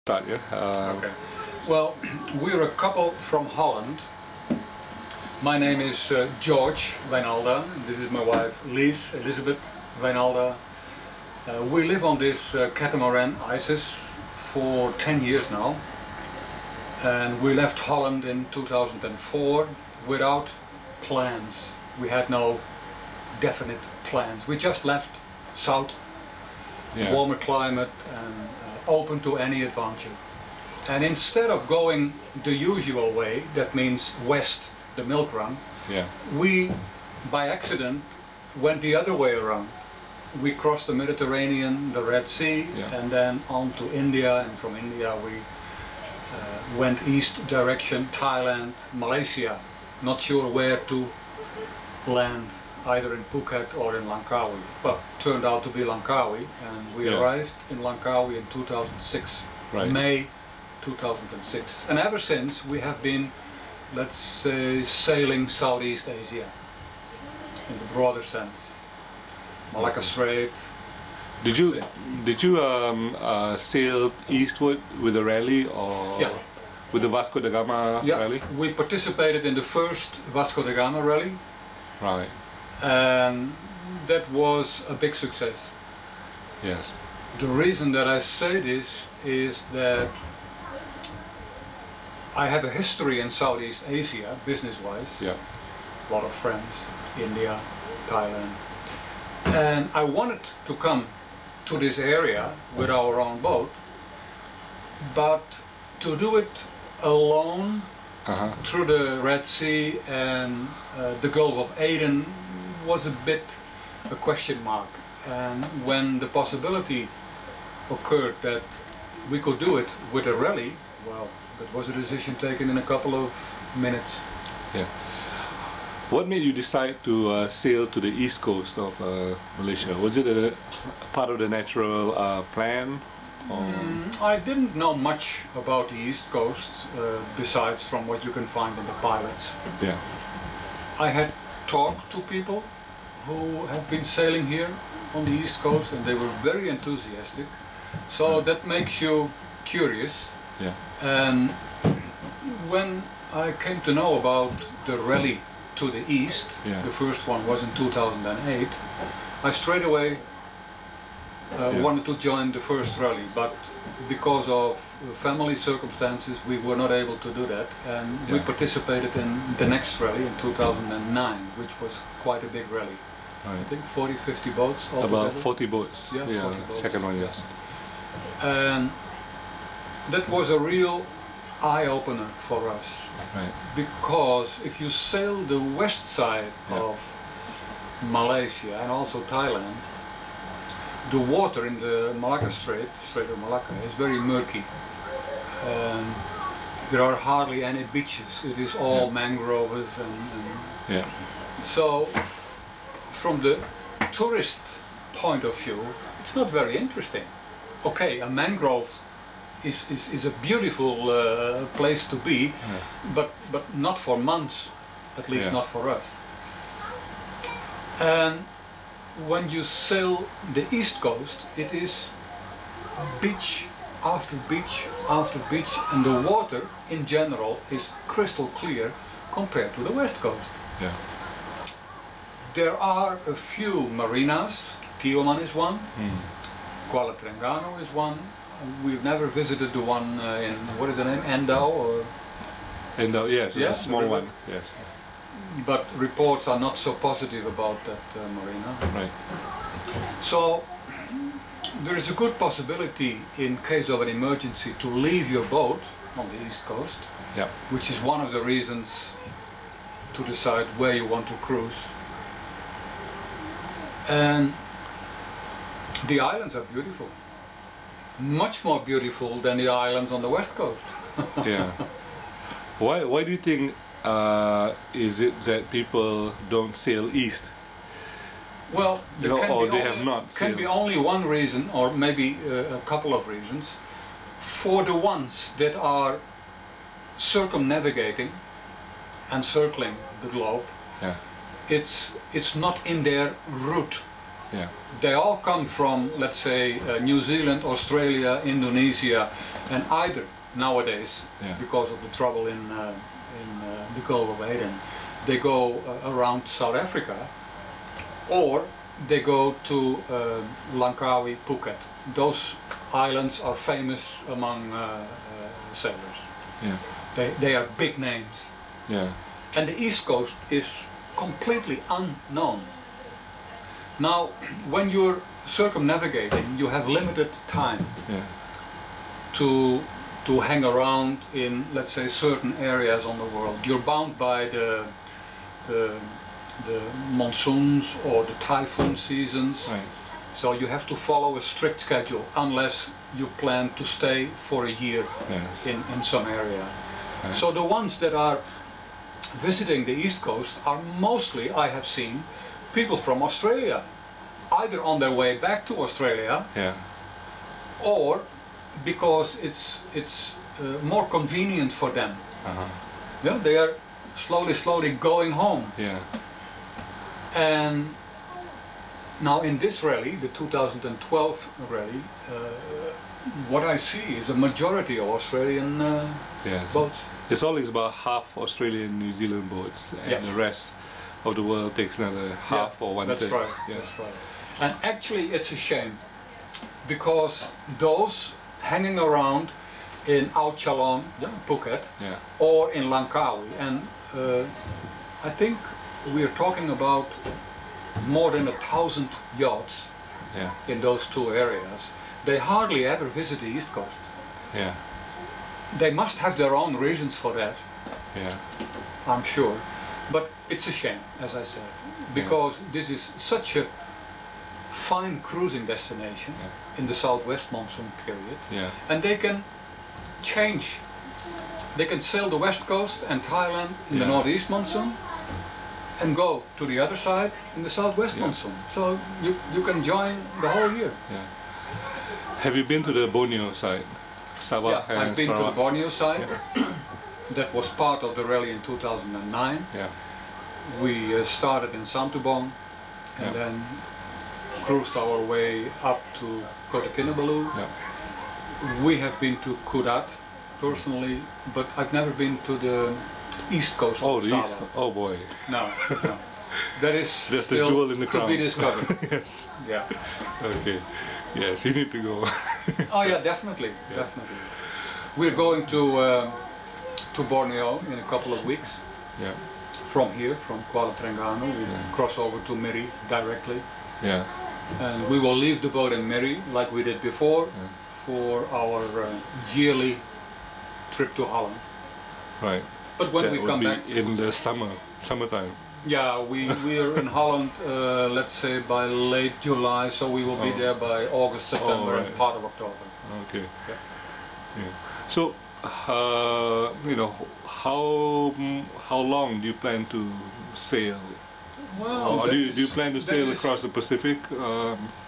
start. Yeah. Okay. Well, we're a couple from Holland. My name is George Wijnalda. This is my wife, Elizabeth Wijnalda. We live on this catamaran Isis for 10 years now. And we left Holland in 2004 without plans. We had no definite plans. We just left south, warmer climate and open to any adventure. And instead of going the usual way, that means west, the milk run, we by accident went the other way around. We crossed the Mediterranean, the Red Sea, and then on to India, and from India we went east direction, Thailand, Malaysia. Not sure where to land, either in Phuket or in Langkawi, but turned out to be Langkawi, and we arrived in Langkawi in 2006, May 2006. And ever since we have been, let's say, sailing Southeast Asia in the broader sense. Malacca Strait. Did you sail eastward with a rally or with the Vasco da Gama rally? We participated in the first Vasco da Gama rally. Right. And that was a big success. Yes. The reason that I say this is that I have a history in Southeast Asia, business-wise. Yeah. A lot of friends, India, Thailand. And I wanted to come to this area with our own boat, but to do it alone through the Red Sea and the Gulf of Aden was a bit a question mark. And when the possibility occurred that we could do it with a rally, well, that was a decision taken in a couple of minutes. Yeah. What made you decide to sail to the east coast of Malaysia? Was it a part of the natural plan? I didn't know much about the east coast, besides from what you can find in the pilots. Yeah. I had talked to people who have been sailing here on the east coast, and they were very enthusiastic. So that makes you curious. Yeah. And when I came to know about the rally to the east, the first one was in 2008, I straight away wanted to join the first rally, but because of family circumstances we were not able to do that, and we participated in the next rally in 2009, which was quite a big rally. I think 40-50 boats altogether. About 40 boats. Yeah, 40 boats. Second one, yes. And that was a real eye-opener for us. Right. Because if you sail the west side of Malaysia and also Thailand, the water in the Malacca Strait of Malacca, is very murky. And there are hardly any beaches. It is all mangroves and so from the tourist point of view, it's not very interesting. Okay, a mangrove is a beautiful place to be, but not for months, at least not for us. And when you sail the east coast, it is beach after beach after beach, and the water in general is crystal clear compared to the west coast. Yeah. There are a few marinas. Tioman is one, Kuala Terengganu is one. We've never visited the one in, what is the name, Endau? Or? Endau, yes, it's a small one. Yes. But reports are not so positive about that marina. Right. So there is a good possibility, in case of an emergency, to leave your boat on the east coast, which is one of the reasons to decide where you want to cruise. And the islands are beautiful. Much more beautiful than the islands on the west coast. Yeah. Why do you think is it that people don't sail east? Well, there can be only one reason, or maybe a couple of reasons. For the ones that are circumnavigating and circling the globe, it's not in their route Yeah. They all come from, let's say, New Zealand, Australia, Indonesia, and either nowadays, because of the trouble in the Gulf of Aden, they go around South Africa, or they go to Langkawi, Phuket. Those islands are famous among sailors. Yeah. They are big names. Yeah. And the East Coast is completely unknown. Now, when you're circumnavigating, you have limited time to hang around in, let's say, certain areas on the world. You're bound by the monsoons or the typhoon seasons. Right. So you have to follow a strict schedule unless you plan to stay for a year in some area. Right. So the ones that are visiting the East Coast are mostly, I have seen, people from Australia, either on their way back to Australia, or because it's more convenient for them. Yeah, they are slowly going home. Yeah. And now in this rally, the 2012 rally, what I see is a majority of Australian boats. It's always about half Australian, New Zealand boats, and the rest of the world takes another half or one third. That's right. Yeah. That's right. And actually, it's a shame because those hanging around in Ao Chalong, Phuket, or in Langkawi, and I think we're talking about more than 1,000 yachts in those two areas. They hardly ever visit the East Coast. Yeah. They must have their own reasons for that. Yeah. I'm sure. But it's a shame, as I said, because this is such a fine cruising destination in the southwest monsoon period, and they can change. They can sail the west coast and Thailand in the northeast monsoon and go to the other side in the southwest monsoon. So you can join the whole year. Yeah. Have you been to the Borneo side? Sabah and I've been to the Sarawak? Borneo side. That was part of the rally in 2009. Yeah. We started in Santubong and then cruised our way up to Kota Kinabalu. Yeah. We have been to Kudat personally, but I've never been to the east coast of the Sabah. east. Oh boy. No. That is That's still the jewel in the to crown. be discovered. Yes. Yeah. Okay. Yes, you need to go. Oh yeah, definitely, definitely. We're going to Borneo in a couple of weeks. Yeah. From here, from Kuala Terengganu, we cross over to Miri directly. Yeah. And we will leave the boat in Miri, like we did before, for our yearly trip to Holland. Right. But when that we would come be back, in the summertime. yeah, we're in Holland, let's say by late July, so we will be there by August, September, and part of October. Okay. Yeah. Yeah. So, how long do you plan to sail? Well, Or do you plan to sail across the Pacific?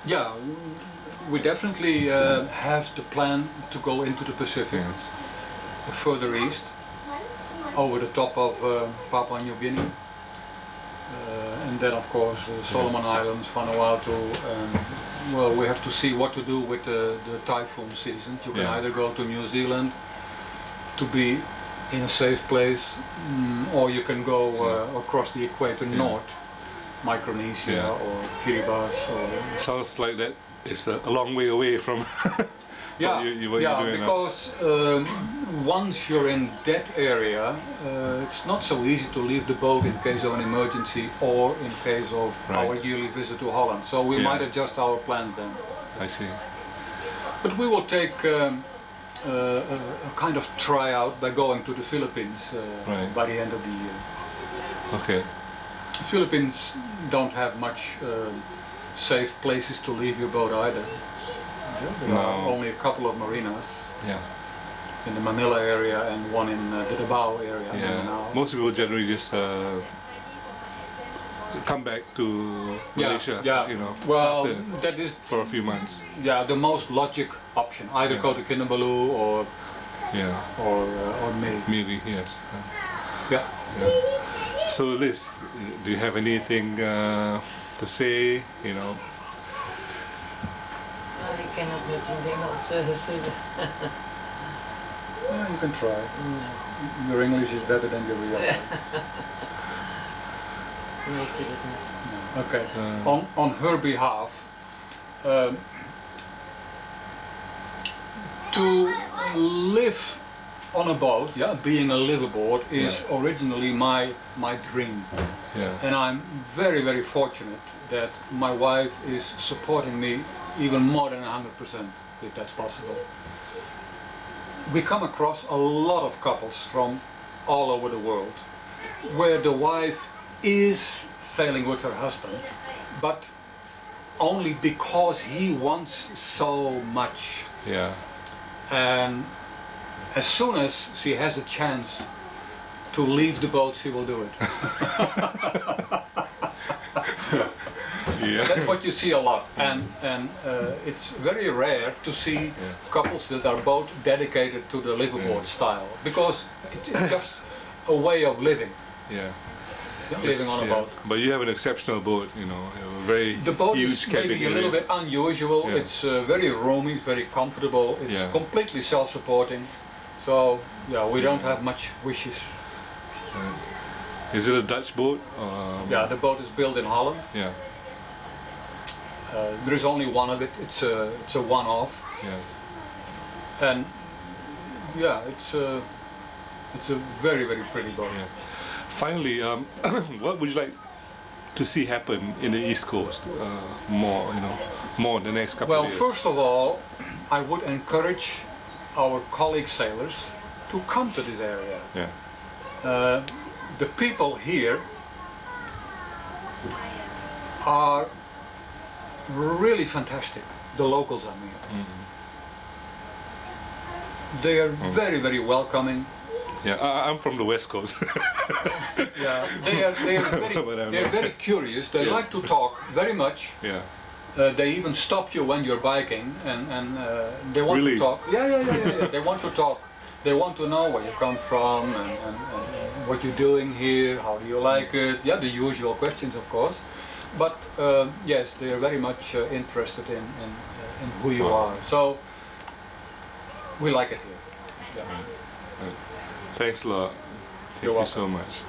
Yeah, we definitely have the plan to go into the Pacific, further east, over the top of Papua New Guinea, and then of course Solomon Islands, Vanuatu. Well, we have to see what to do with the typhoon season. You can either go to New Zealand to be in a safe place, or you can go across the equator north, Micronesia or Kiribati. Or Sounds like that is a long way away from what you're doing because once you're in that area, it's not so easy to leave the boat in case of an emergency or in case of our yearly visit to Holland. So we might adjust our plans then. I see. But we will take a kind of tryout by going to the Philippines by the end of the year. Okay. The Philippines don't have much safe places to leave your boat either. There are only a couple of marinas. Yeah. In the Manila area and one in the Davao area. Yeah. Most people generally just come back to Malaysia. Yeah. You know. Well, that is for a few months. Yeah, the most logic option. Either Kota Kinabalu or Miri. Miri, yes. Yeah. So Liz, do you have anything to say? You know, I cannot met in the Engels zeggen. Yeah, you can try. No, Your English is better than your real. makes it not. Okay. On her behalf, to live on a boat, yeah, being a liveaboard is originally my dream, and I'm very, very fortunate that my wife is supporting me even more than 100%, if that's possible. We come across a lot of couples from all over the world where the wife is sailing with her husband, but only because he wants so much. Yeah. And as soon as she has a chance to leave the boat, she will do it. Yeah. That's what you see a lot, and it's very rare to see couples that are both dedicated to the liveaboard style, because it's just a way of living. Yeah. Living on a boat. But you have an exceptional boat, you know, a very The boat huge is cabin maybe a area. little bit unusual. Yeah. It's very roomy, very comfortable. It's completely self-supporting. So yeah, we don't have much wishes. Is it a Dutch boat? Yeah, the boat is built in Holland. Yeah. There is only one of it. It's a one-off. Yeah. And yeah, it's a very, very pretty boat. Yeah. Finally, what would you like to see happen in the East Coast more, you know, more in the next couple Well, of years? first of all, I would encourage our colleague sailors to come to this area. Yeah. The people here are really fantastic, the locals I mean. They are very, very welcoming. Yeah, I'm from the West Coast. Yeah, they are very curious. They like to talk very much. Yeah. They even stop you when you're biking, and they want Really? to talk. Yeah. They want to talk. They want to know where you come from and what you're doing here. How do you like it? Yeah, the usual questions, of course. But yes, they are very much interested in who you are. So we like it here. Yeah. Thanks a lot. Thank You're you welcome. so much.